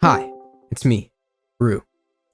Hi, it's me, Rue.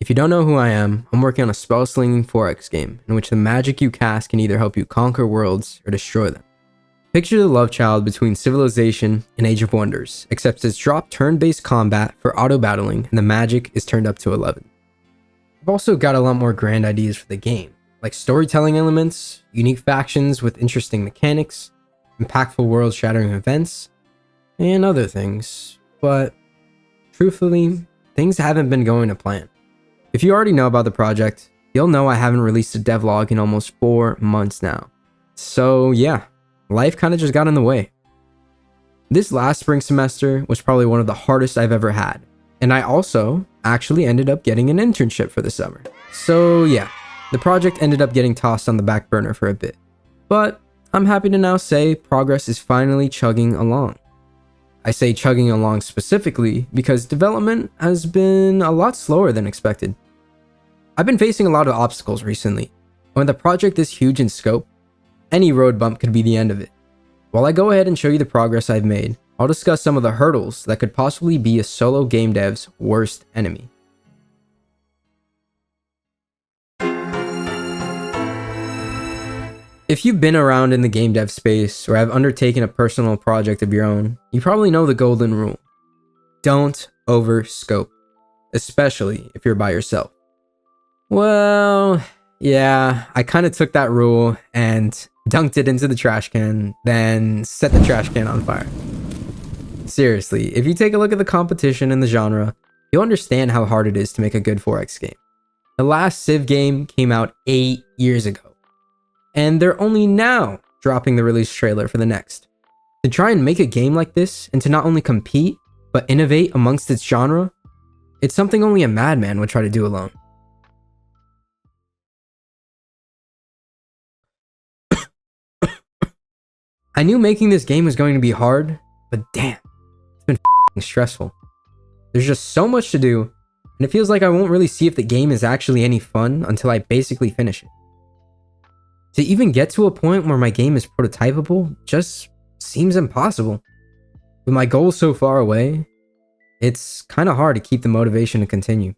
If you don't know who I am, I'm working on a spell-slinging 4X game in which the magic you cast can either help you conquer worlds or destroy them. Picture the love child between Civilization and Age of Wonders, except it's dropped turn-based combat for auto-battling and the magic is turned up to 11. I've also got a lot more grand ideas for the game, like storytelling elements, unique factions with interesting mechanics, impactful world-shattering events, and other things, but truthfully, things haven't been going to plan. If you already know about the project, you'll know I haven't released a devlog in almost 4 months now. So yeah, life kind of just got in the way. This last spring semester was probably one of the hardest I've ever had, and I also actually ended up getting an internship for the summer. So yeah, the project ended up getting tossed on the back burner for a bit, but I'm happy to now say progress is finally chugging along. I say chugging along specifically because development has been a lot slower than expected. I've been facing a lot of obstacles recently. When the project is huge in scope, any road bump could be the end of it. While I go ahead and show you the progress I've made, I'll discuss some of the hurdles that could possibly be a solo game dev's worst enemy. If you've been around in the game dev space or have undertaken a personal project of your own, you probably know the golden rule. Don't overscope, especially if you're by yourself. Well, yeah, I kind of took that rule and dunked it into the trash can, then set the trash can on fire. Seriously, if you take a look at the competition in the genre, you'll understand how hard it is to make a good 4X game. The last Civ game came out 8 years ago. And they're only now dropping the release trailer for the next. To try and make a game like this and to not only compete, but innovate amongst its genre, it's something only a madman would try to do alone. I knew making this game was going to be hard, but damn, it's been stressful. There's just so much to do, and it feels like I won't really see if the game is actually any fun until I basically finish it. To even get to a point where my game is prototypable just seems impossible. With my goals so far away, it's kind of hard to keep the motivation to continue.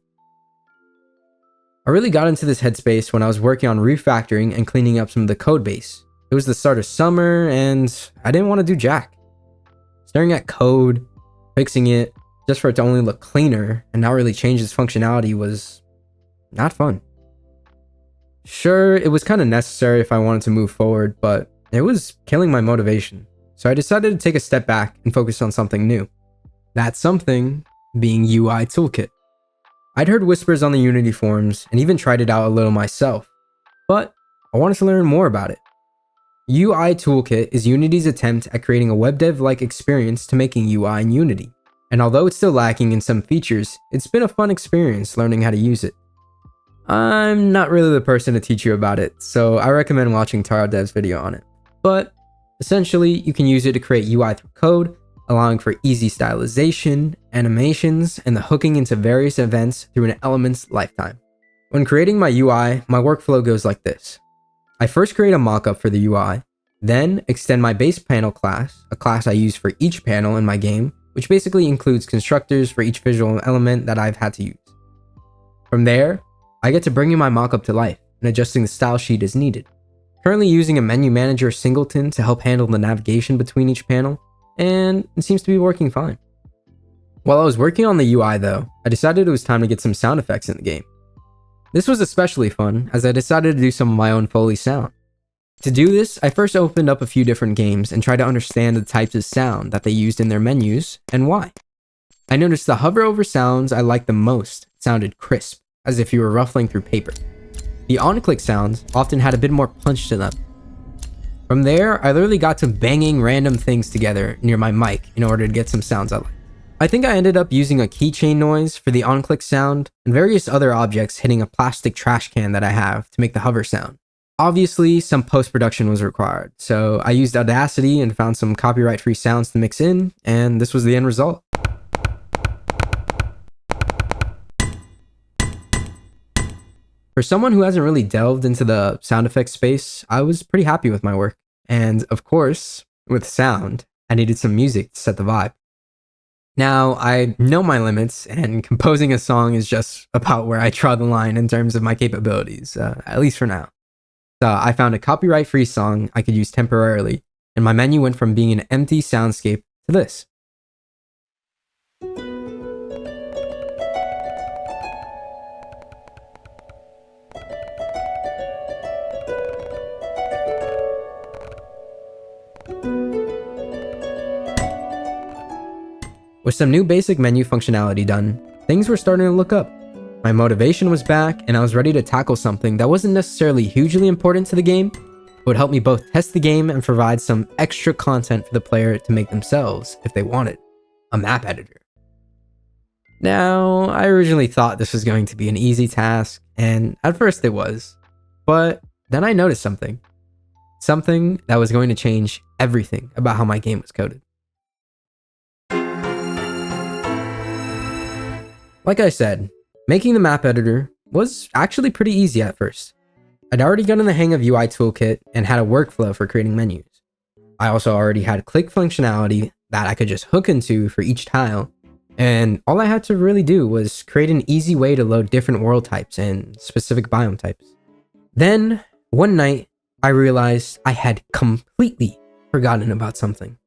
I really got into this headspace when I was working on refactoring and cleaning up some of the code base. It was the start of summer and I didn't want to do jack. Staring at code, fixing it, just for it to only look cleaner and not really change its functionality was not fun. Sure, it was kind of necessary if I wanted to move forward, but it was killing my motivation. So I decided to take a step back and focus on something new. That something being UI Toolkit. I'd heard whispers on the Unity forums and even tried it out a little myself, but I wanted to learn more about it. UI Toolkit is Unity's attempt at creating a web dev-like experience to making UI in Unity. And although it's still lacking in some features, it's been a fun experience learning how to use it. I'm not really the person to teach you about it, so I recommend watching Taro Dev's video on it. But essentially, you can use it to create UI through code, allowing for easy stylization, animations, and the hooking into various events through an element's lifetime. When creating my UI, my workflow goes like this. I first create a mockup for the UI, then extend my base panel class, a class I use for each panel in my game, which basically includes constructors for each visual element that I've had to use. From there, I get to bringing my mockup to life and adjusting the style sheet as needed. Currently using a menu manager singleton to help handle the navigation between each panel, and it seems to be working fine. While I was working on the UI though, I decided it was time to get some sound effects in the game. This was especially fun as I decided to do some of my own Foley sound. To do this, I first opened up a few different games and tried to understand the types of sound that they used in their menus and why. I noticed the hover over sounds I liked the most sounded crisp, as if you were ruffling through paper. The on-click sounds often had a bit more punch to them. From there, I literally got to banging random things together near my mic in order to get some sounds I like. I think I ended up using a keychain noise for the on-click sound and various other objects hitting a plastic trash can that I have to make the hover sound. Obviously, some post-production was required, so I used Audacity and found some copyright-free sounds to mix in, and this was the end result. For someone who hasn't really delved into the sound effects space, I was pretty happy with my work. And of course, with sound, I needed some music to set the vibe. Now, I know my limits, and composing a song is just about where I draw the line in terms of my capabilities, at least for now. So I found a copyright-free song I could use temporarily, and my menu went from being an empty soundscape to this. With some new basic menu functionality done, things were starting to look up. My motivation was back, and I was ready to tackle something that wasn't necessarily hugely important to the game, but would help me both test the game and provide some extra content for the player to make themselves if they wanted: a map editor. Now, I originally thought this was going to be an easy task, and at first it was, but then I noticed something. Something that was going to change everything about how my game was coded. Like I said, making the map editor was actually pretty easy at first. I'd already gotten the hang of UI Toolkit and had a workflow for creating menus. I also already had click functionality that I could just hook into for each tile, and all I had to really do was create an easy way to load different world types and specific biome types. Then, one night, I realized I had completely forgotten about something.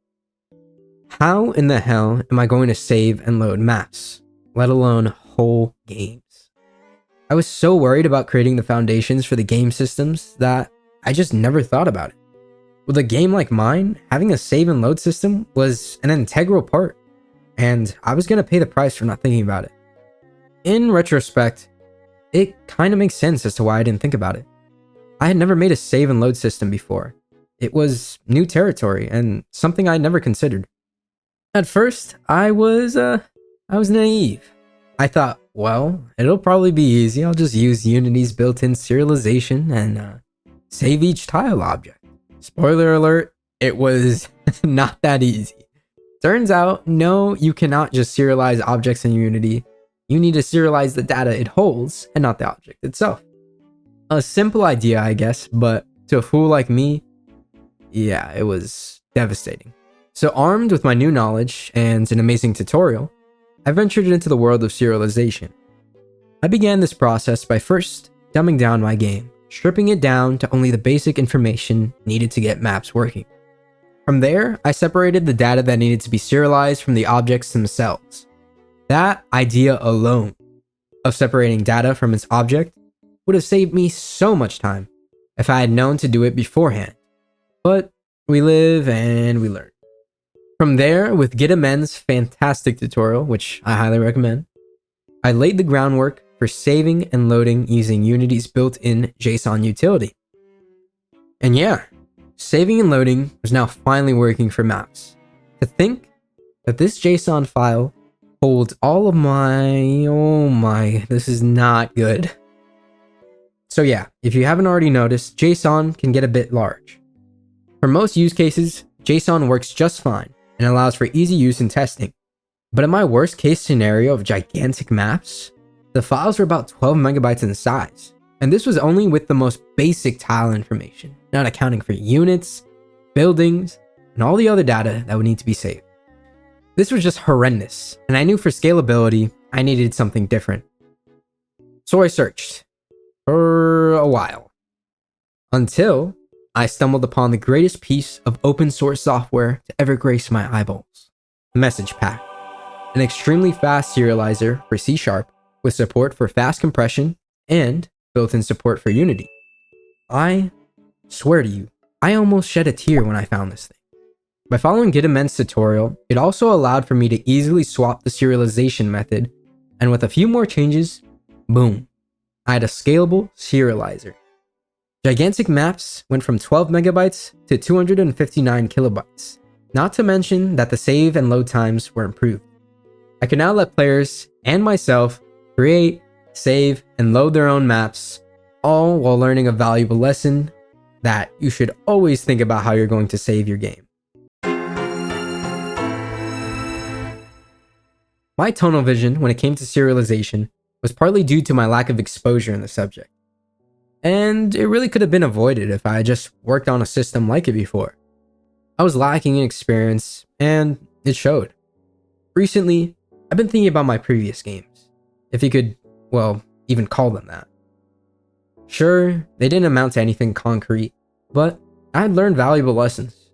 How in the hell am I going to save and load maps, let alone whole games? I was so worried about creating the foundations for the game systems that I just never thought about it. With a game like mine, having a save and load system was an integral part, and I was going to pay the price for not thinking about it. In retrospect, it kind of makes sense as to why I didn't think about it. I had never made a save and load system before. It was new territory and something I'd never considered. At first, I was naive. I thought, well, it'll probably be easy. I'll just use Unity's built-in serialization and save each tile object. Spoiler alert, it was not that easy. Turns out, no, you cannot just serialize objects in Unity. You need to serialize the data it holds and not the object itself. A simple idea, I guess, but to a fool like me, yeah, it was devastating. So armed with my new knowledge and an amazing tutorial, I ventured into the world of serialization. I began this process by first dumbing down my game, stripping it down to only the basic information needed to get maps working. From there, I separated the data that needed to be serialized from the objects themselves. That idea alone of separating data from its object would have saved me so much time if I had known to do it beforehand. But we live and we learn. From there, with Gamedev's fantastic tutorial, which I highly recommend, I laid the groundwork for saving and loading using Unity's built-in JSON utility. And yeah, saving and loading was now finally working for maps. To think that this JSON file holds all of my... oh my, this is not good. So yeah, if you haven't already noticed, JSON can get a bit large. For most use cases, JSON works just fine and allows for easy use in testing. But in my worst case scenario of gigantic maps, the files were about 12 megabytes in size. And this was only with the most basic tile information, not accounting for units, buildings, and all the other data that would need to be saved. This was just horrendous, and I knew for scalability, I needed something different. So I searched for a while, until I stumbled upon the greatest piece of open source software to ever grace my eyeballs: Message Pack, an extremely fast serializer for C# with support for fast compression and built-in support for Unity. I swear to you, I almost shed a tear when I found this thing. By following Gamedev's tutorial, it also allowed for me to easily swap the serialization method, and with a few more changes, boom, I had a scalable serializer. Gigantic maps went from 12 megabytes to 259 kilobytes, not to mention that the save and load times were improved. I could now let players and myself create, save, and load their own maps, all while learning a valuable lesson that you should always think about how you're going to save your game. My tunnel vision when it came to serialization was partly due to my lack of exposure in the subject. And it really could have been avoided if I had just worked on a system like it before. I was lacking in experience, and it showed. Recently, I've been thinking about my previous games, if you could, well, even call them that. Sure, they didn't amount to anything concrete, but I had learned valuable lessons.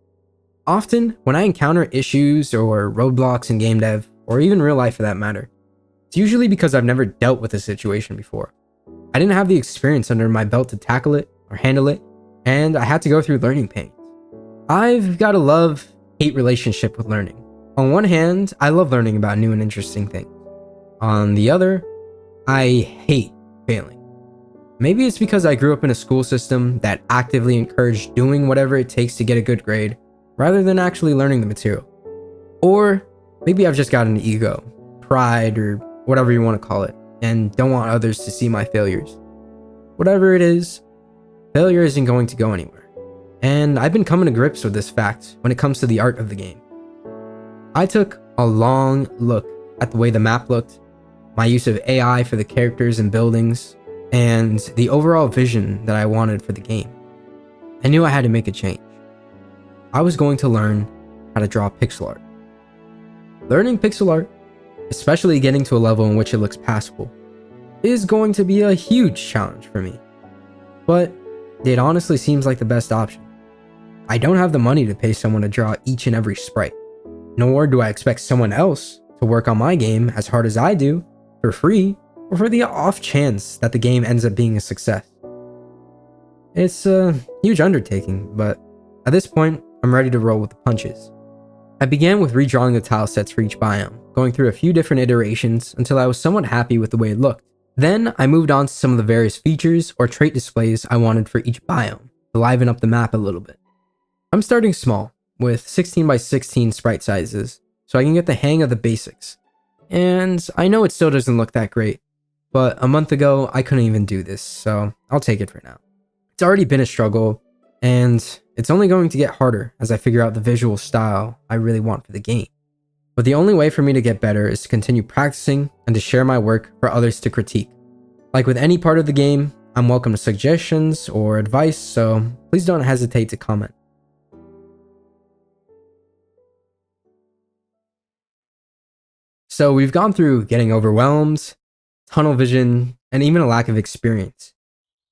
Often, when I encounter issues or roadblocks in game dev, or even real life for that matter, it's usually because I've never dealt with a situation before. I didn't have the experience under my belt to tackle it or handle it, and I had to go through learning pains. I've got a love-hate relationship with learning. On one hand, I love learning about new and interesting things. On the other, I hate failing. Maybe it's because I grew up in a school system that actively encouraged doing whatever it takes to get a good grade, rather than actually learning the material. Or maybe I've just got an ego, pride, or whatever you want to call it, and don't want others to see my failures. Whatever it is, failure isn't going to go anywhere. And I've been coming to grips with this fact when it comes to the art of the game. I took a long look at the way the map looked, my use of AI for the characters and buildings, and the overall vision that I wanted for the game. I knew I had to make a change. I was going to learn how to draw pixel art. Learning pixel art, especially getting to a level in which it looks passable, is going to be a huge challenge for me. But it honestly seems like the best option. I don't have the money to pay someone to draw each and every sprite, nor do I expect someone else to work on my game as hard as I do for free, or for the off chance that the game ends up being a success. It's a huge undertaking, but at this point, I'm ready to roll with the punches. I began with redrawing the tile sets for each biome, going through a few different iterations until I was somewhat happy with the way it looked. Then I moved on to some of the various features or trait displays I wanted for each biome to liven up the map a little bit. I'm starting small, with 16 by 16 sprite sizes, so I can get the hang of the basics. And I know it still doesn't look that great, but a month ago I couldn't even do this, so I'll take it for now. It's already been a struggle, and it's only going to get harder as I figure out the visual style I really want for the game. But the only way for me to get better is to continue practicing and to share my work for others to critique. Like with any part of the game, I'm welcome to suggestions or advice, so please don't hesitate to comment. So we've gone through getting overwhelmed, tunnel vision, and even a lack of experience.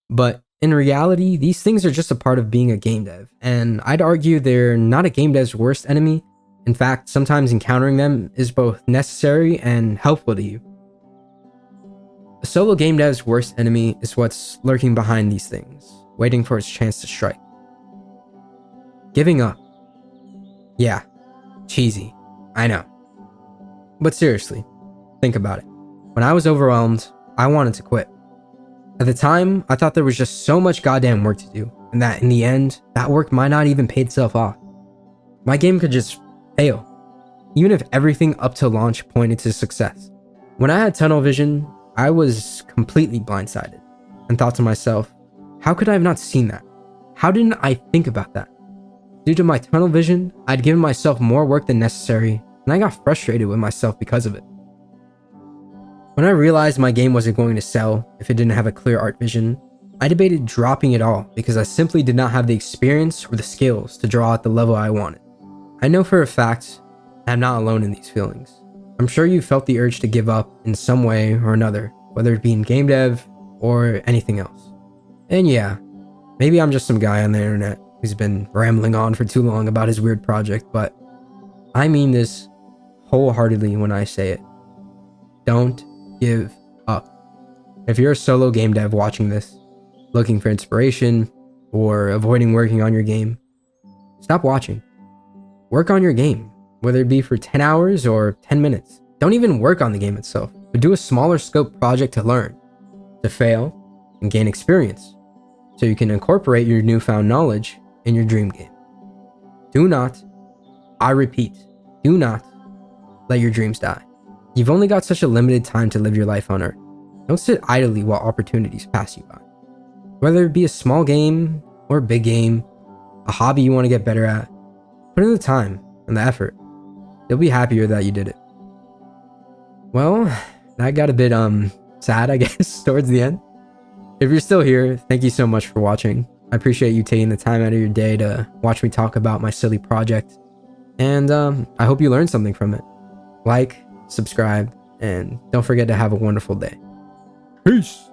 But in reality, these things are just a part of being a game dev, and I'd argue they're not a game dev's worst enemy. In fact, sometimes encountering them is both necessary and helpful to you. A solo game dev's worst enemy is what's lurking behind these things, waiting for its chance to strike. Giving up. Yeah, cheesy, I know. But seriously, think about it. When I was overwhelmed, I wanted to quit. At the time, I thought there was just so much goddamn work to do, and that in the end, that work might not even pay itself off. My game could just fail, even if everything up to launch pointed to success. When I had tunnel vision, I was completely blindsided, and thought to myself, how could I have not seen that? How didn't I think about that? Due to my tunnel vision, I'd given myself more work than necessary, and I got frustrated with myself because of it. When I realized my game wasn't going to sell if it didn't have a clear art vision, I debated dropping it all because I simply did not have the experience or the skills to draw at the level I wanted. I know for a fact I'm not alone in these feelings. I'm sure you felt the urge to give up in some way or another, whether it be in game dev or anything else. And yeah, maybe I'm just some guy on the internet who's been rambling on for too long about his weird project, but I mean this wholeheartedly when I say it. Don't give up. If you're a solo game dev watching this, looking for inspiration, or avoiding working on your game, stop watching. Work on your game, whether it be for 10 hours or 10 minutes. Don't even work on the game itself, but do a smaller scope project to learn, to fail, and gain experience, so you can incorporate your newfound knowledge in your dream game. Do not, I repeat, do not let your dreams die. You've only got such a limited time to live your life on Earth. Don't sit idly while opportunities pass you by. Whether it be a small game or a big game, a hobby you want to get better at, put in the time and the effort. You'll be happier that you did it. Well, that got a bit sad, I guess, towards the end. If you're still here, thank you so much for watching. I appreciate you taking the time out of your day to watch me talk about my silly project. And I hope you learned something from it. like, subscribe, and don't forget to have a wonderful day. Peace.